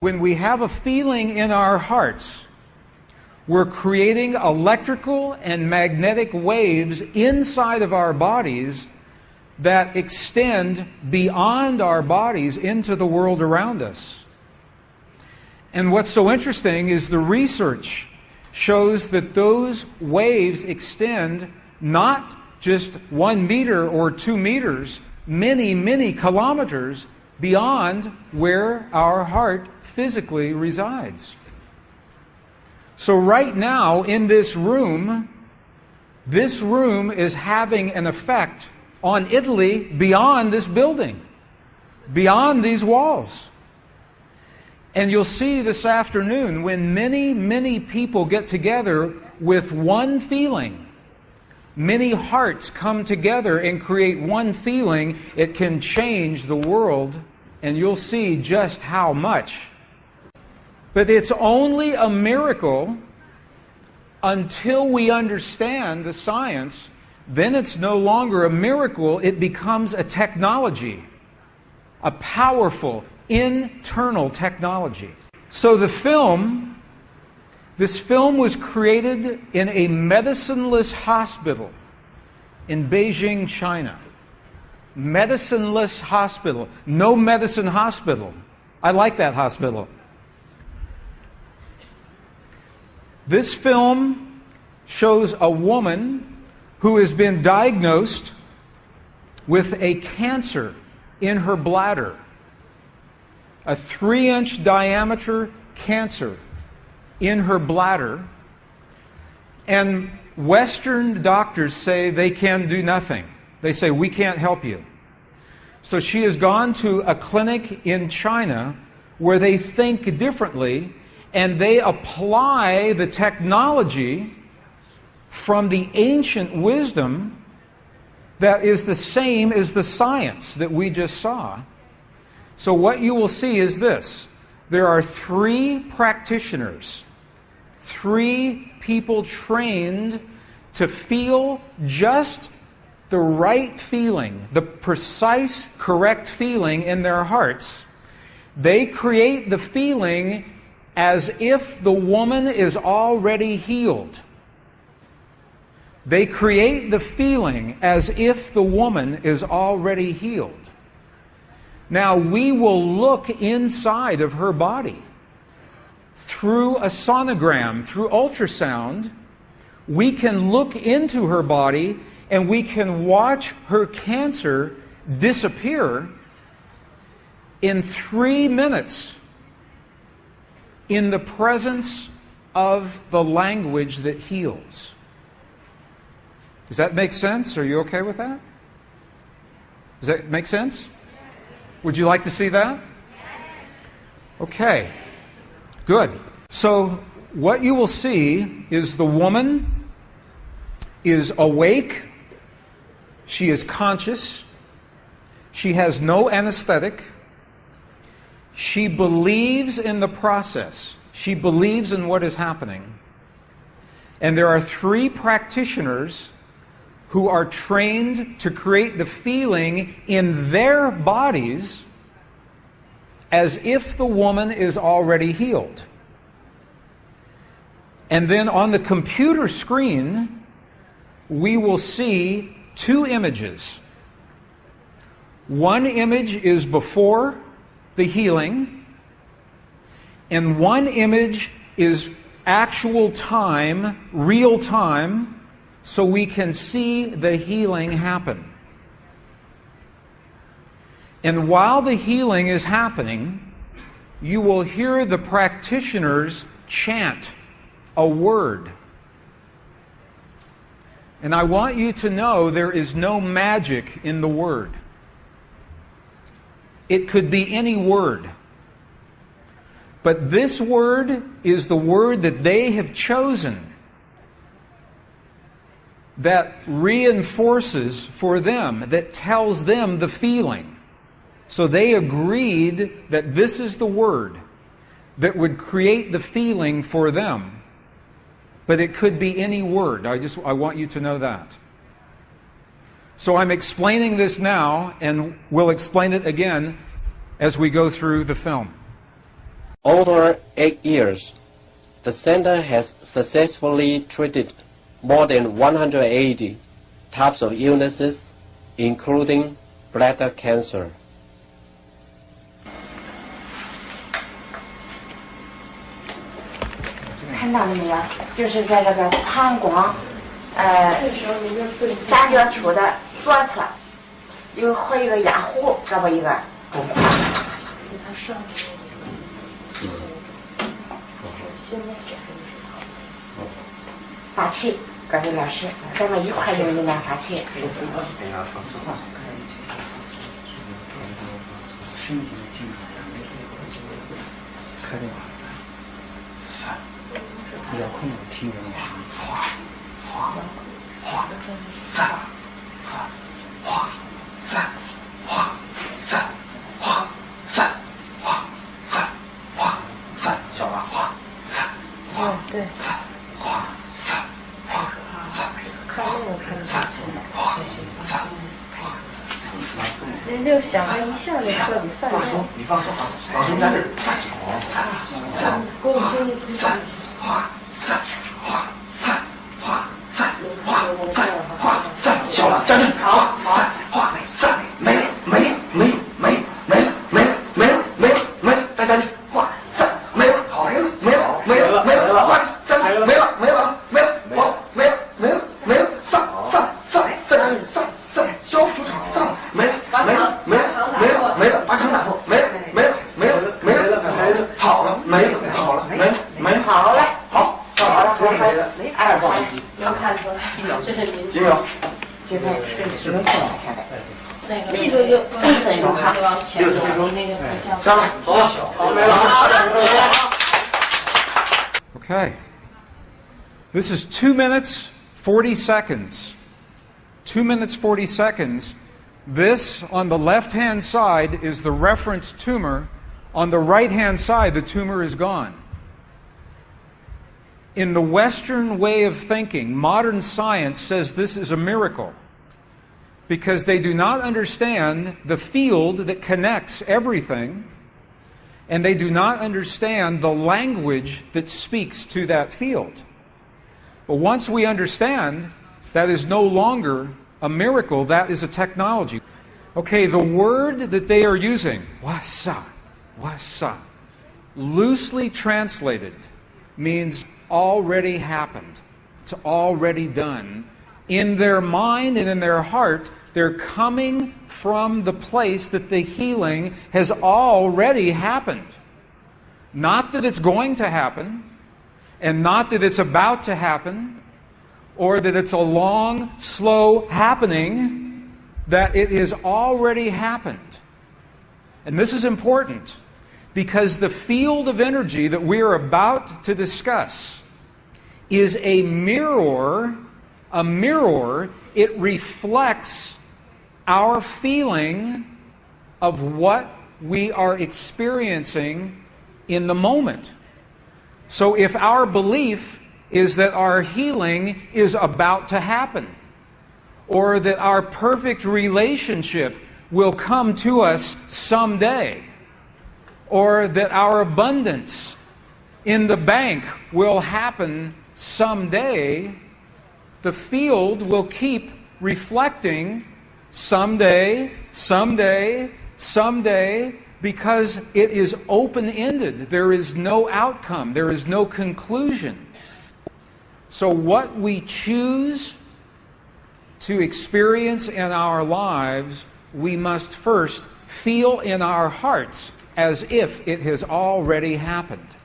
When we have a feeling in our hearts, we're creating electrical and magnetic waves inside of our bodies that extend beyond our bodies into the world around us. And what's so interesting is the research shows that those waves extend not just 1 meter or 2 meters, many, many kilometers beyond where our heart physically resides. So right now in this room is having an effect on Italy beyond this building, beyond these walls. And you'll see this afternoon when many, many people get together with one feeling, many hearts come together and create one feeling, it can change the world, and you'll see just how much. But it's only a miracle until we understand the science. Then it's no longer a miracle, it becomes a technology, a powerful internal technology. So this film was created in a medicineless hospital in Beijing, China. Medicineless hospital. No medicine hospital. I like that hospital. This film shows a woman who has been diagnosed with a cancer in her bladder. A 3-inch diameter cancer in her bladder. And Western doctors say they can do nothing. They say, we can't help you. So she has gone to a clinic in China where they think differently, and they apply the technology from the ancient wisdom that is the same as the science that we just saw. So what you will see is this. There are 3 practitioners, 3 people trained to feel just the right feeling, the precise, correct feeling in their hearts. They create the feeling as if the woman is already healed. They create the feeling as if the woman is already healed. Now, we will look inside of her body through a sonogram, through ultrasound. We can look into her body and we can watch her cancer disappear in 3 minutes in the presence of the language that heals. Does that make sense? Are you okay with that? Does that make sense? Would you like to see that? Okay, good. So what you will see is the woman is awake, she is conscious, she has no anesthetic, she believes in the process, she believes in what is happening. And there are 3 practitioners who are trained to create the feeling in their bodies as if the woman is already healed. And then on the computer screen, we will see 2 images. One image is before the healing, and one image is actual time, real time, so we can see the healing happen. And while the healing is happening, you will hear the practitioners chant a word. And I want you to know there is no magic in the word. It could be any word. But this word is the word that they have chosen that reinforces for them, that tells them the feeling. So they agreed that this is the word that would create the feeling for them. But it could be any word. I want you to know that. So I'm explaining this now, and we'll explain it again as we go through the film. Over 8 years, the center has successfully treated more than 180 types of illnesses, including bladder cancer. 看到了没有？就是在这个膀胱，三角球的左侧，和一个压壶，胳膊一个。发气，各位老师，咱们一块用力量发气。遥控的听人对。看那个看得下去，那就想着一下就彻底散掉。你放手，老师在这儿。给我听一听。小了，站正。好，没了，再站去。没了，好，没了，站，没了，上，消除上，没了，把场打破，没了，好了，没了，好了，二宝，能看出来，这是您几秒？这边这能看下来。那个就6分钟哈，60分钟那个上来，好，没了。Okay. This is 2 minutes, 40 seconds. 2 minutes, 40 seconds. This, on the left-hand side, is the reference tumor. On the right-hand side, the tumor is gone. In the Western way of thinking, modern science says this is a miracle because they do not understand the field that connects everything, and they do not understand the language that speaks to that field. But once we understand, that is no longer a miracle, that is a technology. Okay, the word that they are using, wasa, loosely translated, means already happened. It's already done. In their mind and in their heart, they're coming from the place that the healing has already happened. Not that it's going to happen, and not that it's about to happen, or that it's a long, slow happening, that it has already happened. And this is important, because the field of energy that we are about to discuss is a mirror. A mirror, it reflects our feeling of what we are experiencing in the moment. So if our belief is that our healing is about to happen, or that our perfect relationship will come to us someday, or that our abundance in the bank will happen someday, the field will keep reflecting someday, because it is open-ended. There is no outcome. There is no conclusion. So what we choose to experience in our lives, we must first feel in our hearts as if it has already happened.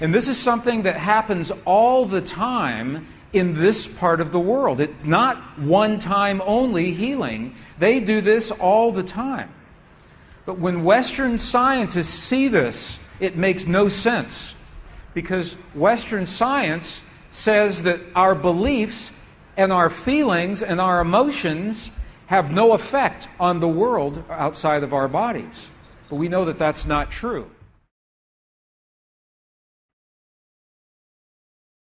And this is something that happens all the time in this part of the world. It's not one-time only healing. They do this all the time. But when Western scientists see this, it makes no sense, because Western science says that our beliefs and our feelings and our emotions have no effect on the world outside of our bodies. But we know that that's not true.